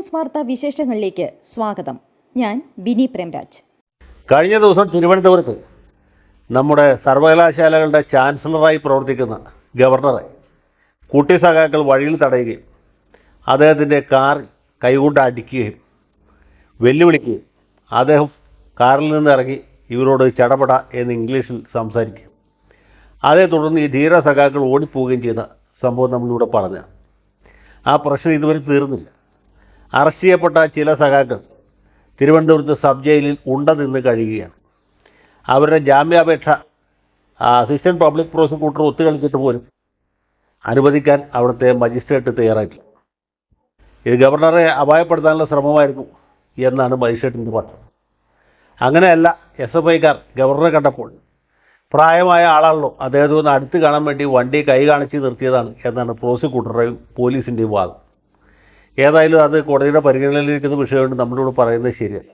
News വാർത്താ വിശേഷങ്ങളിലേക്ക് സ്വാഗതം. ഞാൻ ബിനി പ്രേംരാജ്. കഴിഞ്ഞ ദിവസം തിരുവനന്തപുരത്ത് നമ്മുടെ സർവകലാശാലകളുടെ ചാൻസലറായി പ്രവർത്തിക്കുന്ന ഗവർണറെ കുട്ടി സഖാക്കൾ വഴിയിൽ തടയുകയും അദ്ദേഹത്തിൻ്റെ കാർ കൈകൊണ്ട് അടിക്കുകയും വെല്ലുവിളിക്കുകയും അദ്ദേഹം കാറിൽ നിന്ന് ഇറങ്ങി ഇവരോട് ചടപട എന്ന് ഇംഗ്ലീഷിൽ സംസാരിക്കുകയും അതേ തുടർന്ന് ഈ ധീര സഖാക്കൾ ഓടിപ്പോവുകയും ചെയ്ത സംഭവം നമ്മളിവിടെ പറഞ്ഞു. ആ പ്രശ്നം ഇതുവരെ തീർന്നില്ല. അറസ്റ്റ് ചെയ്യപ്പെട്ട ചില സഖാക്കൾ തിരുവനന്തപുരത്ത് സബ് ജയിലിൽ ഉണ്ടെന്ന് കഴിയുകയാണ്. അവരുടെ ജാമ്യാപേക്ഷ അസിസ്റ്റൻറ്റ് പബ്ലിക് പ്രോസിക്യൂട്ടർ ഒത്തുകളിച്ചിട്ട് പോലും അനുവദിക്കാൻ അവിടുത്തെ മജിസ്ട്രേറ്റ് തയ്യാറായിട്ടില്ല. ഇത് ഗവർണറെ അപായപ്പെടുത്താനുള്ള ശ്രമമായിരുന്നു എന്നാണ് മജിസ്ട്രേറ്റിൻ്റെ പക്ഷം. അങ്ങനെയല്ല, SFIക്കാർ ഗവർണറെ കണ്ടപ്പോൾ പ്രായമായ ആളാണല്ലോ, അദ്ദേഹത്തെ ഒന്ന് അടുത്ത് കാണാൻ വേണ്ടി വണ്ടി കൈ കാണിച്ച് നിർത്തിയതാണ് എന്നാണ് പ്രോസിക്യൂട്ടറുടെയും പോലീസിൻ്റെയും വാദം. ഏതായാലും അത് കോടതിയുടെ പരിഗണനയിലിരിക്കുന്ന വിഷയമുണ്ട്, നമ്മളിവിടെ പറയുന്നത് ശരിയല്ല.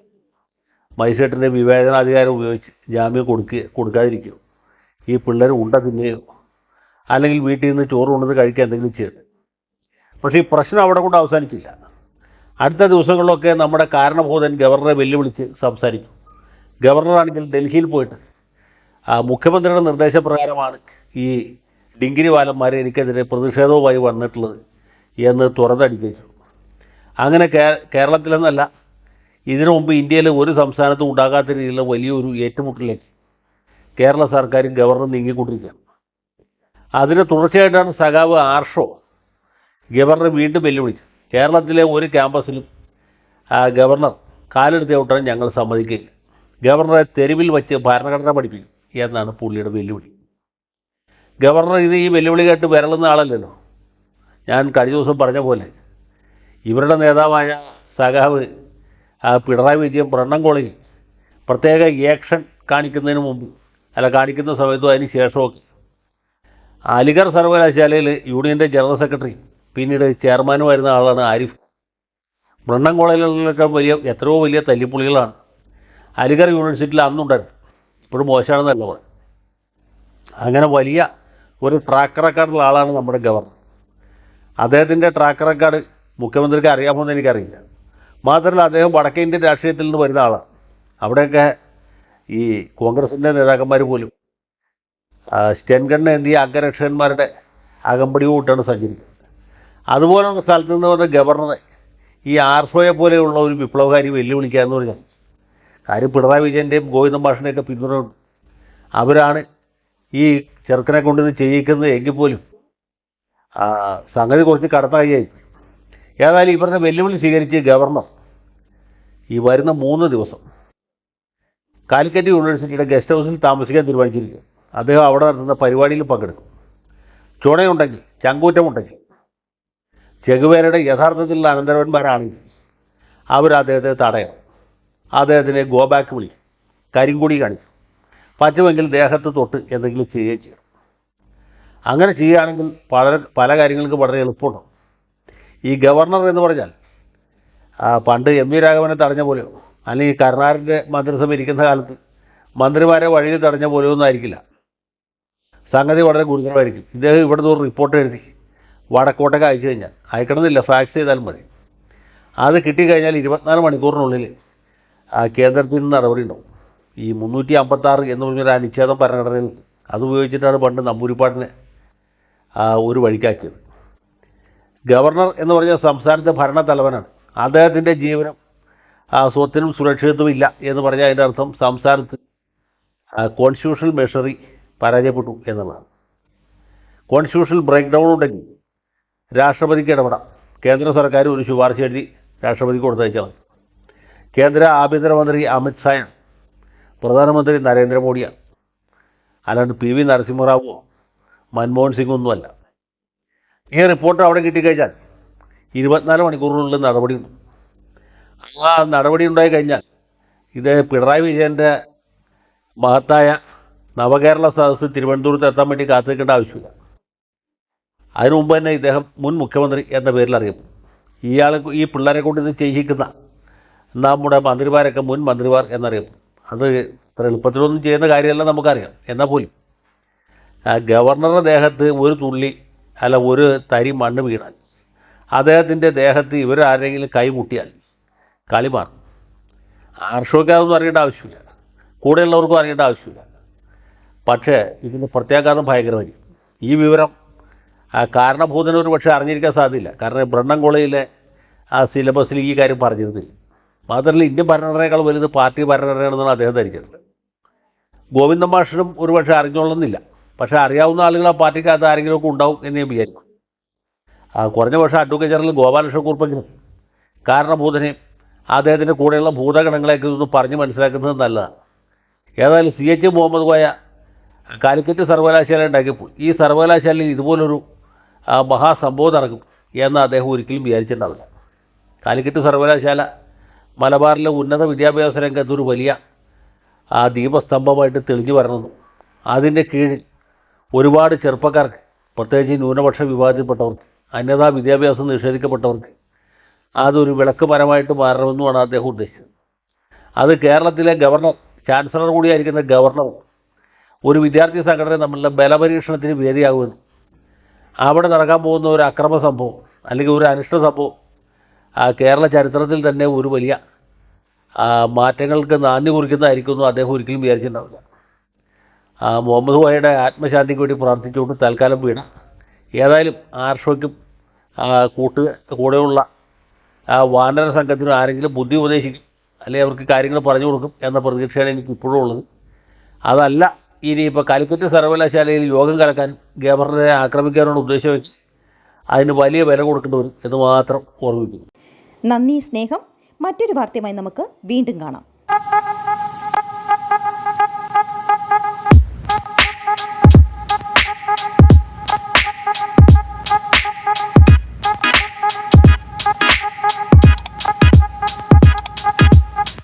മജിസ്ട്രേറ്റിൻ്റെ വിവേചനാധികാരം ഉപയോഗിച്ച് ജാമ്യം കൊടുക്കാതിരിക്കുകയോ ഈ പിള്ളേർ ഉണ്ട തിന്നുകയോ അല്ലെങ്കിൽ വീട്ടിൽ നിന്ന് ചോറ് കൊണ്ടുവന്ന് കഴിക്കുക എന്തെങ്കിലും ചെയ്യണം. പക്ഷേ ഈ പ്രശ്നം അവിടെ കൊണ്ട് അവസാനിച്ചില്ല. അടുത്ത ദിവസങ്ങളിലൊക്കെ നമ്മുടെ കാരണബോധൻ ഗവർണറെ വെല്ലുവിളിച്ച് സംസാരിക്കും. ഗവർണറാണെങ്കിൽ ഡൽഹിയിൽ പോയിട്ട് മുഖ്യമന്ത്രിയുടെ നിർദ്ദേശപ്രകാരമാണ് ഈ ഡിങ്കിരി വാലന്മാരെ എനിക്കെതിരെ പ്രതിഷേധവുമായി വന്നിട്ടുള്ളത് എന്ന് തുറന്നടിച്ചു. അങ്ങനെ കേരളത്തിലെന്നല്ല, ഇതിനു മുമ്പ് ഇന്ത്യയിലെ ഒരു സംസ്ഥാനത്തും ഉണ്ടാകാത്ത രീതിയിലുള്ള വലിയൊരു ഏറ്റുമുട്ടലിലേക്ക് കേരള സർക്കാരും ഗവർണർ നീങ്ങിക്കൊണ്ടിരിക്കുകയാണ്. അതിന് തുടർച്ചയായിട്ടാണ് സഖാവ് ആർഷോ ഗവർണറെ വീണ്ടും വെല്ലുവിളിച്ചത്. കേരളത്തിലെ ഒരു ക്യാമ്പസിലും ഗവർണർ കാലെടുത്ത് ചവിട്ടാൻ ഞങ്ങൾ സമ്മതിക്കില്ല, ഗവർണറെ തെരുവിൽ വച്ച് ഭരണഘടന പഠിപ്പിക്കും എന്നാണ് പുള്ളിയുടെ വെല്ലുവിളി. ഗവർണർ ഈ വെല്ലുവിളി കേട്ട് വിരളുന്ന ആളല്ലല്ലോ. ഞാൻ കഴിഞ്ഞ ദിവസം പറഞ്ഞ പോലെ ഇവരുടെ നേതാവായ സഖാവ് പിണറായി വിജയൻ ബ്രണ്ണൻ കോളേജിൽ പ്രത്യേക ആക്ഷൻ കാണിക്കുന്നതിന് മുമ്പ് കാണിക്കുന്ന സമയത്തും അതിന് ശേഷമൊക്കെ അലിഗർ സർവകലാശാലയിൽ യൂണിയൻ്റെ ജനറൽ സെക്രട്ടറി പിന്നീട് ചെയർമാനുമായിരുന്ന ആളാണ് ആരിഫ്. ബ്രണ്ണൻ കോളേജിലൊക്കെ എത്രയോ വലിയ തല്ലിപ്പുള്ളികളാണ് അലിഗർ യൂണിവേഴ്സിറ്റിയിൽ അന്നുണ്ടായിരുന്നു. ഇപ്പോഴും മോശമാണെന്നല്ല പറയും. അങ്ങനെ വലിയ ഒരു ട്രാക്ക് റെക്കോർഡുള്ള ആളാണ് നമ്മുടെ ഗവർണർ. അദ്ദേഹത്തിൻ്റെ ട്രാക്ക് റെക്കോർഡ് മുഖ്യമന്ത്രിക്ക് അറിയാമെന്ന് എനിക്കറിയില്ല. മാത്രമല്ല, അദ്ദേഹം വടക്കേ ഇന്ത്യൻ രാഷ്ട്രീയത്തിൽ നിന്ന് വരുന്ന ആളാണ്. അവിടെയൊക്കെ ഈ കോൺഗ്രസിൻ്റെ നേതാക്കന്മാർ പോലും സ്റ്റെൻഗണ്ണ് എന്നീ അംഗരക്ഷകന്മാരുടെ അകമ്പടി കൂട്ടാണ് സഞ്ചരിക്കുന്നത്. അതുപോലുള്ള സ്ഥലത്ത് നിന്ന് വന്ന ഗവർണറെ ഈ ആർഷോയെ പോലെയുള്ള ഒരു വിപ്ലവകാരി വെല്ലുവിളിക്കുക എന്ന് പറഞ്ഞാൽ കാര്യം പിണറായി വിജയൻ്റെയും ഗോവിന്ദൻ മാഷിൻ്റെയൊക്കെ പിന്തുണയുണ്ട്. അവരാണ് ഈ ചെറുക്കനെ കൊണ്ടിത് ചെയ്യിക്കുന്നത് എങ്കിൽ പോലും സംഗതി കുറച്ച് കടത്തായി. ഏതായാലും ഇവരുടെ വെല്ലുവിളി സ്വീകരിച്ച് ഗവർണർ ഈ വരുന്ന 3 ദിവസം കാലിക്കറ്റ് യൂണിവേഴ്സിറ്റിയുടെ ഗസ്റ്റ് ഹൗസിൽ താമസിക്കാൻ തീരുമാനിച്ചിരിക്കുക. അദ്ദേഹം അവിടെ നടത്തുന്ന പരിപാടിയിൽ പങ്കെടുക്കും. ചുണയുണ്ടെങ്കിൽ, ചങ്കൂറ്റമുണ്ടെങ്കിൽ, ചെഗുവേരയുടെ യഥാർത്ഥത്തിലുള്ള അനന്തരവന്മാരാണെങ്കിൽ അവർ അദ്ദേഹത്തെ തടയണം. അദ്ദേഹത്തിനെ ഗോ ബാക്ക് വിളിക്കും, കരിങ്കൊടി കാണിക്കും, പറ്റുമെങ്കിൽ ദേഹത്ത് തൊട്ട് എന്തെങ്കിലും ചെയ്യുകയും ചെയ്യണം. അങ്ങനെ ചെയ്യുകയാണെങ്കിൽ പല കാര്യങ്ങൾക്ക് വളരെ എളുപ്പമുണ്ടാവും. ഈ ഗവർണർ എന്ന് പറഞ്ഞാൽ പണ്ട് MV രാഘവനെ തടഞ്ഞ പോലെയോ അല്ലെങ്കിൽ കരുണാകരൻ്റെ മന്ത്രിസഭ ഇരിക്കുന്ന കാലത്ത് മന്ത്രിമാരെ വഴിയിൽ തടഞ്ഞ പോലെയോ ഒന്നും ആയിരിക്കില്ല. സംഗതി വളരെ ഗുരുതരമായിരിക്കും. ഇദ്ദേഹം ഇവിടുന്ന് ഒരു റിപ്പോർട്ട് എഴുതി വടക്കോട്ടൊക്കെ അയച്ചു കഴിഞ്ഞാൽ, അയക്കണമെന്നില്ല, ഫാക്സ് ചെയ്താലും മതി, അത് കിട്ടിക്കഴിഞ്ഞാൽ 24 മണിക്കൂറിനുള്ളിൽ കേന്ദ്രത്തിൽ നിന്ന് നടപടി ഉണ്ടാവും. ഈ 356 എന്ന് പറഞ്ഞൊരു അനുച്ഛേദം ഭരണഘടനയിൽ അതുപയോഗിച്ചിട്ടാണ് പണ്ട് നമ്പൂരിപ്പാട്ടിനെ ഒരു വഴിക്കാക്കിയത്. ഗവർണർ എന്ന് പറഞ്ഞാൽ സംസ്ഥാനത്തെ ഭരണത്തലവനാണ്. അദ്ദേഹത്തിൻ്റെ ജീവനും സ്വത്തിനും സുരക്ഷിതത്വം ഇല്ല എന്ന് പറഞ്ഞാൽ അതിൻ്റെ അർത്ഥം സംസ്ഥാനത്ത് കോൺസ്റ്റിറ്റ്യൂഷണൽ മെഷറി പരാജയപ്പെട്ടു എന്നുള്ളതാണ്. കോൺസ്റ്റിറ്റ്യൂഷണൽ ബ്രേക്ക് ഡൗൺ ഉണ്ടെങ്കിൽ രാഷ്ട്രപതിക്ക് ഇടപെടാം. കേന്ദ്ര സർക്കാർ ഒരു ശുപാർശ എഴുതി രാഷ്ട്രപതിക്ക് കൊടുത്തയച്ചാൽ മതി. കേന്ദ്ര ആഭ്യന്തരമന്ത്രി അമിത് ഷായാണ്, പ്രധാനമന്ത്രി നരേന്ദ്രമോദിയാണ്, അല്ലാണ്ട് PV നരസിംഹറാവുവോ മൻമോഹൻ സിംഗ് ഒന്നുമല്ല. ഈ റിപ്പോർട്ട് അവിടെ കിട്ടിക്കഴിഞ്ഞാൽ 24 മണിക്കൂറിനുള്ളിൽ നടപടിയുണ്ട്. ആ നടപടി ഉണ്ടായി കഴിഞ്ഞാൽ ഇത് പിണറായി വിജയൻ്റെ മഹത്തായ നവകേരള സദസ്സ് തിരുവനന്തപുരത്ത് എത്താൻ വേണ്ടി കാത്തിരിക്കേണ്ട ആവശ്യമില്ല. അതിനു മുമ്പ് തന്നെ ഇദ്ദേഹം മുൻ മുഖ്യമന്ത്രി എന്ന പേരിൽ അറിയപ്പെടും. ഈ പിള്ളേരെ കൊണ്ട് ഇത് ചെയ്യിക്കുന്ന നമ്മുടെ മന്ത്രിമാരൊക്കെ മുൻ മന്ത്രിമാർ എന്നറിയപ്പെടും. അത് ഇത്ര എളുപ്പത്തിലൊന്നും ചെയ്യുന്ന കാര്യമല്ല നമുക്കറിയാം. എന്നാൽ പോലും ഗവർണറുടെ ദേഹത്ത് ഒരു തുള്ളി ഒരു തരി മണ്ണ് വീണാൽ അദ്ദേഹത്തിൻ്റെ ദേഹത്ത് ഇവരാരെങ്കിലും കൈമുട്ടിയാൽ കളി മാറും. ആർഷോയ്ക്ക് അതൊന്നും അറിയേണ്ട ആവശ്യമില്ല, കൂടെയുള്ളവർക്കും അറിയേണ്ട ആവശ്യമില്ല. പക്ഷേ ഇതിൻ്റെ പ്രത്യാഘാതം ഭയങ്കരമായിരിക്കും. ഈ വിവരം കാരണഭൂതന് ഒരു പക്ഷേ അറിഞ്ഞിരിക്കാൻ സാധ്യതയില്ല. കാരണം ബ്രണ്ണൻ കോളേജിലെ ആ സിലബസിൽ ഈ കാര്യം പറഞ്ഞിരുന്നില്ല. മാത്രമല്ല ഇന്ത്യൻ ഭരണഘടനയേക്കാൾ വലുത് പാർട്ടി ഭരണഘടനയാണെന്നാണ് അദ്ദേഹം ധരിച്ചിട്ടുള്ളത്. ഗോവിന്ദ മാഷിനും ഒരുപക്ഷെ അറിഞ്ഞോളുന്നില്ല. പക്ഷേ അറിയാവുന്ന ആളുകൾ ആ പാർട്ടിക്കകത്ത് ആരെങ്കിലുമൊക്കെ ഉണ്ടാവും എന്ന് ഞാൻ വിചാരിക്കും. കുറഞ്ഞ പക്ഷേ അഡ്വക്കേറ്റ് ജനറൽ ഗോപാലകൃഷ്ണക്കുറുപ്പെങ്കിലും കാരണഭൂതനെയും അദ്ദേഹത്തിൻ്റെ കൂടെയുള്ള ഭൂതഗണങ്ങളെയൊക്കെ ഇതൊന്ന് പറഞ്ഞ് മനസ്സിലാക്കുന്നത് നല്ലതാണ്. ഏതായാലും CH മുഹമ്മദ് കോയ കാലിക്കറ്റ് സർവകലാശാല ഉണ്ടാക്കിയപ്പോൾ ഈ സർവകലാശാലയിൽ ഇതുപോലൊരു മഹാസംഭവം നടക്കും എന്ന് അദ്ദേഹം ഒരിക്കലും വിചാരിച്ചിട്ടുണ്ടാവില്ല. കാലിക്കറ്റ് സർവകലാശാല മലബാറിലെ ഉന്നത വിദ്യാഭ്യാസ രംഗത്തൊരു വലിയ ദീപസ്തംഭമായിട്ട് തെളിഞ്ഞു വരണമെന്നും അതിൻ്റെ കീഴിൽ ഒരുപാട് ചെറുപ്പക്കാർക്ക്, പ്രത്യേകിച്ച് ന്യൂനപക്ഷ വിഭാഗത്തിൽപ്പെട്ടവർക്ക്, അന്യതാ വിദ്യാഭ്യാസം നിഷേധിക്കപ്പെട്ടവർക്ക് അതൊരു വിളക്ക് മരമായിട്ട് മാറണമെന്നുമാണ് അദ്ദേഹം ഉദ്ദേശിച്ചത്. അത് കേരളത്തിലെ ഗവർണർ, ചാൻസലർ കൂടിയായിരിക്കുന്ന ഗവർണർ ഒരു വിദ്യാർത്ഥി സംഘടന തമ്മിലുള്ള ബലപരീക്ഷണത്തിന് വേദിയാകുമെന്നും അവിടെ നടക്കാൻ പോകുന്ന ഒരു അക്രമ സംഭവം അല്ലെങ്കിൽ ഒരു അനിഷ്ട സംഭവം കേരള ചരിത്രത്തിൽ തന്നെ ഒരു വലിയ മാറ്റങ്ങൾക്ക് നാന്ദി കുറിക്കുന്നതായിരിക്കുമെന്നും അദ്ദേഹം ഒരിക്കലും വിചാരിച്ചിട്ടുണ്ടാവില്ല. മുഹമ്മദ് കോയയുടെ ആത്മശാന്തിക്ക് വേണ്ടി പ്രാർത്ഥിച്ചുകൊണ്ട് തൽക്കാലം വീണ. ഏതായാലും ആർഷോയ്ക്കും കൂടെയുള്ള വാനര സംഘത്തിനും ആരെങ്കിലും ബുദ്ധി ഉപദേശിക്കും, അല്ലെങ്കിൽ അവർക്ക് കാര്യങ്ങൾ പറഞ്ഞു കൊടുക്കും എന്ന പ്രതീക്ഷയാണ് എനിക്ക് ഇപ്പോഴും ഉള്ളത്. അതല്ല ഇനിയിപ്പോൾ കാലിക്കറ്റ് സർവകലാശാലയിൽ യോഗം കലക്കാൻ ഗവർണറെ ആക്രമിക്കാനാണ് ഉദ്ദേശം വെച്ച് അതിന് വലിയ വില കൊടുക്കേണ്ടി വരും എന്ന് മാത്രം ഓർമ്മിപ്പിക്കുന്നു. നന്ദി, സ്നേഹം. മറ്റൊരു വാർത്തയുമായി നമുക്ക് വീണ്ടും കാണാം.